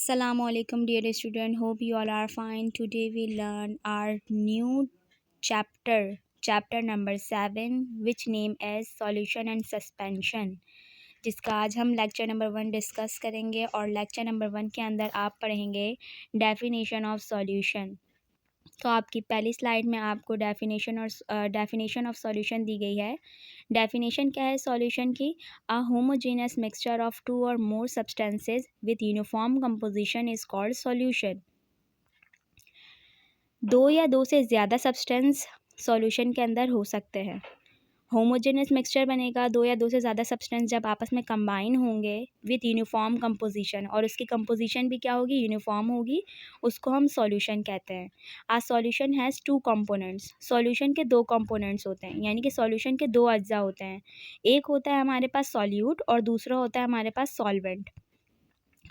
Assalamualaikum dear student, hope you all are fine. Today we learn our new chapter number 7 which name as solution and suspension, जिसका आज हम lecture number 1 discuss करेंगे। और lecture number 1 के अंदर आप पढ़ेंगे डेफिनेशन ऑफ सॉल्यूशन। तो आपकी पहली स्लाइड में आपको डेफिनेशन ऑफ सॉल्यूशन दी गई है। डेफिनेशन क्या है सॉल्यूशन की? A homogeneous mixture of two or more substances with uniform composition is called solution. दो या दो से ज़्यादा सब्सटेंस सॉल्यूशन के अंदर हो सकते हैं। होमोजेनियस मिक्सचर बनेगा दो या दो से ज़्यादा सब्सटेंस जब आपस में कंबाइन होंगे विथ यूनिफॉर्म कंपोजिशन, और उसकी कंपोजिशन भी क्या होगी? यूनिफॉर्म होगी। उसको हम सॉल्यूशन कहते हैं। A solution has two components. Solution के दो कंपोनेंट्स होते हैं, यानी कि सॉल्यूशन के दो अज्जा होते हैं। एक होता है हमारे पास सॉल्यूट और दूसरा होता है हमारे पास सॉल्वेंट।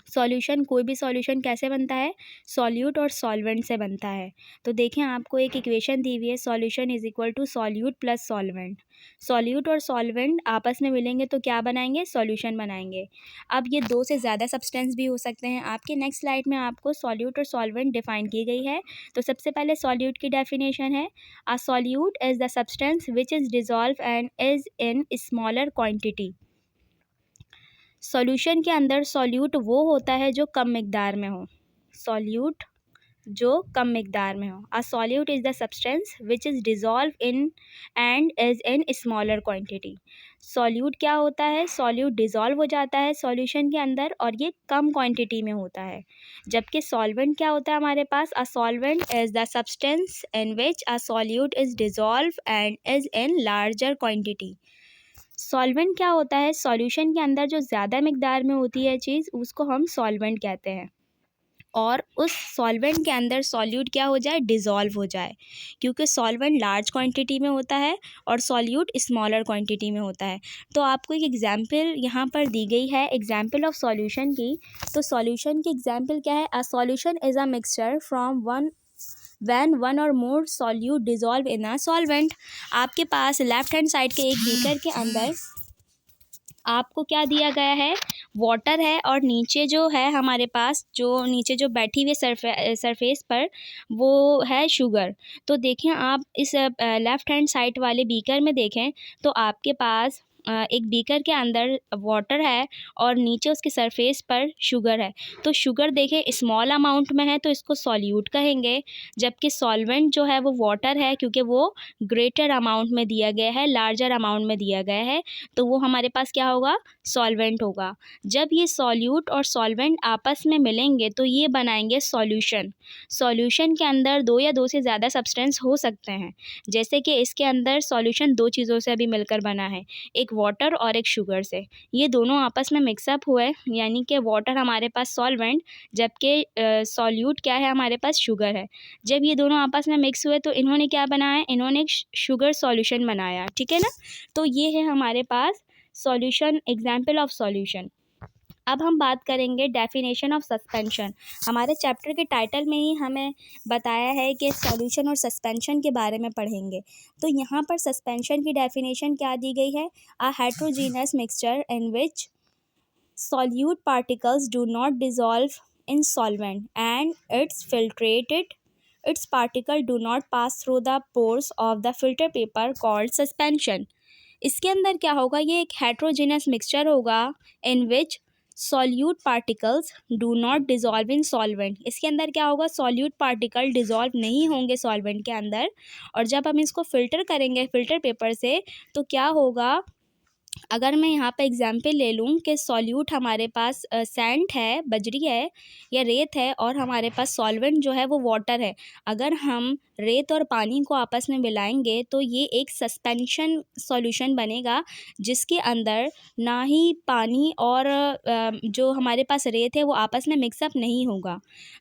सॉल्यूशन, कोई भी सॉल्यूशन कैसे बनता है? सॉल्यूट और सॉल्वेंट से बनता है। तो देखें, आपको एक इक्वेशन दी हुई है, solution is equal to solute plus solvent. Solute और सॉल्वेंट आपस में मिलेंगे तो क्या बनाएंगे? सॉल्यूशन बनाएंगे। अब ये दो से ज़्यादा सब्सटेंस भी हो सकते हैं। आपके नेक्स्ट स्लाइड में आपको सॉल्यूट और सॉल्वेंट डिफाइन की गई है। तो सबसे पहले सॉल्यूट की डेफिनेशन है, अ solute is the substance which is dissolve and is in smaller quantity. Solution के अंदर सॉल्यूट वो होता है जो कम मिकदार में हो। सॉल्यूट जो कम मिकदार में हो। अ solute is the substance which is dissolve in and is in smaller quantity. Solute क्या होता है? सॉल्यूट डिज़ोल्व हो जाता है सॉल्यूशन के अंदर और ये कम क्वांटिटी में होता है। जबकि सॉल्वेंट क्या होता है हमारे पास? A solvent is the substance in which a solute is dissolve and is in larger quantity. Solvent क्या होता है? सॉल्यूशन के अंदर जो ज़्यादा मिकदार में होती है चीज़, उसको हम सॉल्वेंट कहते हैं। और उस सॉल्वेंट के अंदर सॉल्यूट क्या हो जाए? डिज़ोल्व हो जाए, क्योंकि सॉल्वेंट लार्ज क्वांटिटी में होता है और सॉल्यूट स्मॉलर क्वांटिटी में होता है। तो आपको एक एग्जांपल यहाँ पर दी गई है, एग्जांपल ऑफ सॉल्यूशन की। तो सॉल्यूशन की एग्जांपल क्या है? A solution is a mixture from when one or more solute dissolve in a solvent। आपके पास लेफ्ट हैंड साइड के एक बीकर के अंदर आपको क्या दिया गया है? वाटर है, और नीचे जो है हमारे पास, जो नीचे जो बैठी हुई सरफेस पर, वो है शुगर। तो देखें, आप इस लेफ़्ट हैंड साइड वाले बीकर में देखें तो आपके पास एक बीकर के अंदर वाटर है और नीचे उसके सरफेस पर शुगर है। तो शुगर देखें स्मॉल अमाउंट में है तो इसको सॉल्यूट कहेंगे, जबकि सॉल्वेंट जो है वो वाटर है, क्योंकि वो ग्रेटर अमाउंट में दिया गया है, लार्जर अमाउंट में दिया गया है, तो वो हमारे पास क्या होगा? सॉल्वेंट होगा। जब ये सॉल्यूट और सॉल्वेंट आपस में मिलेंगे तो ये बनाएंगे सॉल्यूशन। सॉल्यूशन के अंदर दो या दो से ज़्यादा सब्सटेंस हो सकते हैं, जैसे कि इसके अंदर सॉल्यूशन दो चीज़ों से अभी मिलकर बना है, एक वाटर और एक शुगर से। ये दोनों आपस में मिक्सअप हुए, यानी कि वाटर हमारे पास सॉल्वेंट, जबकि सॉल्यूट क्या है? हमारे पास शुगर है। जब ये दोनों आपस में मिक्स हुए तो इन्होंने क्या बनाया? इन्होंने एक शुगर सॉल्यूशन बनाया, ठीक है ना। तो ये है हमारे पास सॉल्यूशन, एग्जाम्पल ऑफ सॉल्यूशन। अब हम बात करेंगे डेफिनेशन ऑफ सस्पेंशन। हमारे चैप्टर के टाइटल में ही हमें बताया है कि सॉल्यूशन और सस्पेंशन के बारे में पढ़ेंगे। तो यहाँ पर सस्पेंशन की डेफिनेशन क्या दी गई है? A heterogeneous mixture in which solute particles do not dissolve in solvent and it's filtrated, its particle do not pass through the pores of the filter paper called suspension। इसके अंदर क्या होगा? ये एक हेट्रोजेनस मिक्सचर होगा in which solute particles do not dissolve in solvent. इसके अंदर क्या होगा? सॉल्यूट पार्टिकल डिज़ोल्व नहीं होंगे सॉल्वेंट के अंदर, और जब हम इसको फ़िल्टर करेंगे फ़िल्टर पेपर से तो क्या होगा? अगर मैं यहाँ पे एग्जाम्पल ले लूँ कि सॉल्यूट हमारे पास सैंड है, बजरी है या रेत है, और हमारे पास सॉल्वेंट जो है वो वाटर है। अगर हम रेत और पानी को आपस में मिलाएंगे तो ये एक सस्पेंशन सॉल्यूशन बनेगा, जिसके अंदर ना ही पानी और जो हमारे पास रेत है वो आपस में मिक्सअप नहीं होगा।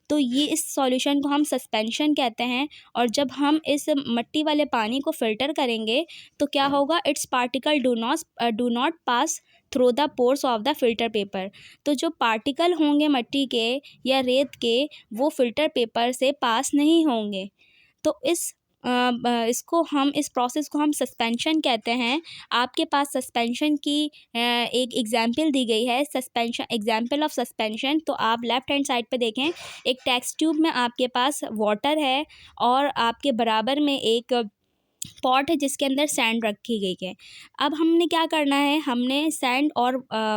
तो ये इस सॉल्यूशन को हम सस्पेंशन कहते हैं। और जब हम इस मिट्टी वाले पानी को फ़िल्टर करेंगे तो क्या होगा? It's particle do not pass through the pores of the filter paper. तो जो पार्टिकल होंगे मिट्टी के या रेत के, वो फिल्टर पेपर से पास नहीं होंगे। तो इस इसको हम इस प्रोसेस को हम सस्पेंशन कहते हैं। आपके पास सस्पेंशन की एक एग्जांपल दी गई है, सस्पेंशन एग्जांपल ऑफ सस्पेंशन। तो आप लेफ़्ट हैंड साइड पे देखें, एक टेस्ट ट्यूब में आपके पास वाटर है और आपके बराबर में एक पॉट है जिसके अंदर सैंड रखी गई है। अब हमने क्या करना है, हमने सैंड और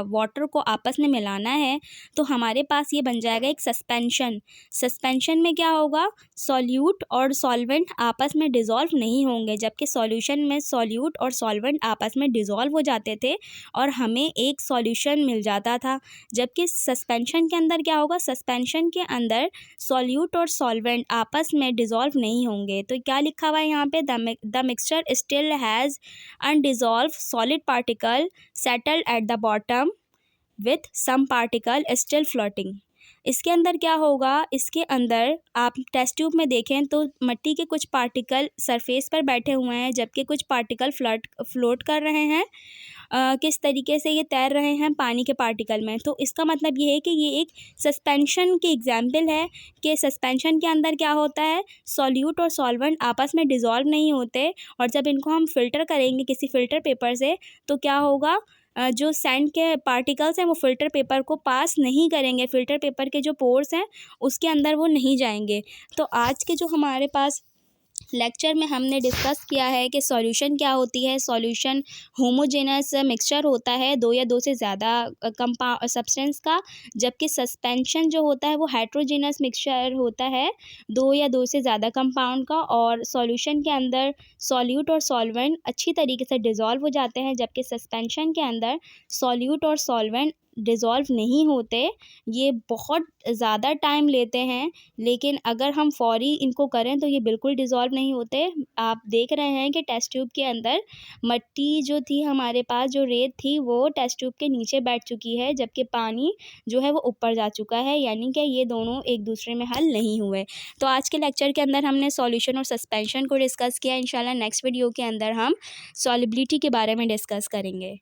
वाटर को आपस में मिलाना है, तो हमारे पास ये बन जाएगा एक सस्पेंशन। सस्पेंशन में क्या होगा, सॉल्यूट और सॉल्वेंट आपस में डिज़ोल्व नहीं होंगे, जबकि सॉल्यूशन में सॉल्यूट और सॉल्वेंट आपस में डिज़ोल्व हो जाते थे और हमें एक सॉल्यूशन मिल जाता था। जबकि सस्पेंशन के अंदर क्या होगा, सस्पेंशन के अंदर सॉल्यूट और सॉल्वेंट आपस में डिज़ोल्व नहीं होंगे। तो क्या लिखा हुआ है यहाँ पे, the mixture still has undissolved solid particle settled at the bottom with some particle still floating. इसके अंदर क्या होगा, इसके अंदर आप टेस्ट ट्यूब में देखें तो मिट्टी के कुछ पार्टिकल सरफेस पर बैठे हुए हैं, जबकि कुछ पार्टिकल फ्लोट कर रहे हैं। किस तरीके से ये तैर रहे हैं पानी के पार्टिकल में। तो इसका मतलब ये है कि ये एक सस्पेंशन की एग्जाम्पल है कि सस्पेंशन के अंदर क्या होता है, सॉल्यूट और सॉल्वेंट आपस में डिज़ोल्व नहीं होते, और जब इनको हम फ़िल्टर करेंगे किसी फ़िल्टर पेपर से तो क्या होगा, जो सैंड के पार्टिकल्स हैं वो फ़िल्टर पेपर को पास नहीं करेंगे, फ़िल्टर पेपर के जो पोर्स हैं उसके अंदर वो नहीं जाएंगे। तो आज के जो हमारे पास लेक्चर में हमने डिस्कस किया है कि सॉल्यूशन क्या होती है। सॉल्यूशन होमोजेनस मिक्सचर होता है दो या दो से ज़्यादा सब्सटेंस का, जबकि सस्पेंशन जो होता है वो हेट्रोजेनस मिक्सचर होता है दो या दो से ज़्यादा कंपाउंड का, और सॉल्यूशन के अंदर सॉल्यूट और सॉल्वेंट अच्छी तरीके से डिज़ोल्व हो जाते हैं, जबकि सस्पेंशन के अंदर सॉल्यूट और सॉल्वेंट डिज़ोल्व नहीं होते। ये बहुत ज़्यादा टाइम लेते हैं, लेकिन अगर हम फ़ौरी इनको करें तो ये बिल्कुल डिज़ोल्व नहीं होते। आप देख रहे हैं कि टेस्ट ट्यूब के अंदर मिट्टी जो थी हमारे पास, जो रेत थी वो टेस्ट ट्यूब के नीचे बैठ चुकी है, जबकि पानी जो है वो ऊपर जा चुका है, यानी कि ये दोनों एक दूसरे में हल नहीं हुए। तो आज के लेक्चर के अंदर हमने सॉल्यूशन और सस्पेंशन को डिस्कस किया। इंशाल्लाह नेक्स्ट वीडियो के अंदर हम सॉल्युबिलिटी के बारे में डिस्कस करेंगे।